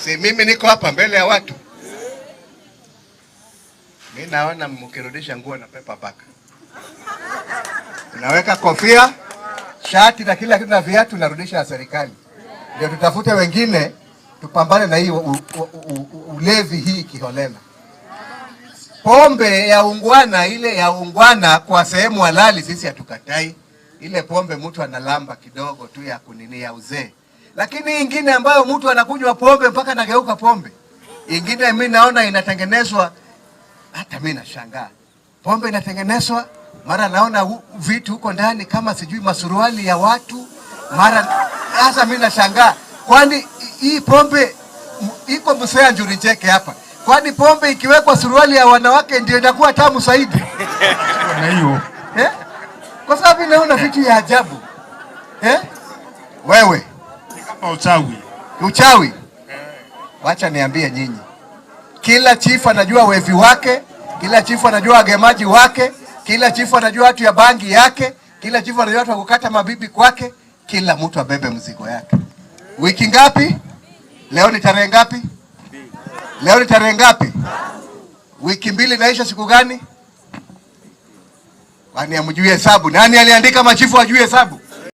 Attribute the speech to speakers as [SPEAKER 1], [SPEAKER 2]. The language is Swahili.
[SPEAKER 1] Si mimi niko hapa mbele ya watu. Mimi naona mkirudisha nguo na pepa paka. Unaweka kofia, shati na kila kitu na viatu narudisha ya serikali. Ndio tutafute wengine tupambane na hii ulevi hii kiholela. Pombe ya ungwana, ile ya ungwana kwa sehemu halali sisi hatukatai. Ile pombe mtu analamba kidogo tu ya kunini ya uzee. Lakini ingine ambayo mtu anakunywa pombe mpaka anageuka pombe. Ingine mimi naona inatengenezwa, hata mimi nashangaa. Pombe inatengenezwa, mara naona vitu huko ndani kama sijui masuruali ya watu, mara sasa mimi nashangaa. Kwani hii pombe iko Msea Njuri Cheke hapa? Kwani pombe ikiwekwa suruali ya wanawake ndio inakuwa tamu zaidi? Na hiyo kwa sababu naona vitu ya ajabu. Wewe
[SPEAKER 2] kama
[SPEAKER 1] uchawi. Wacha niambie nyinyi, kila chifu anajua wevi wake, kila chifu anajua agemaji wake, kila chifu anajua watu ya bangi yake, kila chifu anajua watu wa kukata mabibi kwake. Kila mtu abebe mzigo yake. Wiki ngapi? Leo ni tarehe ngapi? Leo ni tarehe ngapi? Wiki mbili naisha siku gani? Kwani hamjui hesabu? Nani aliandika machifu wajue hesabu?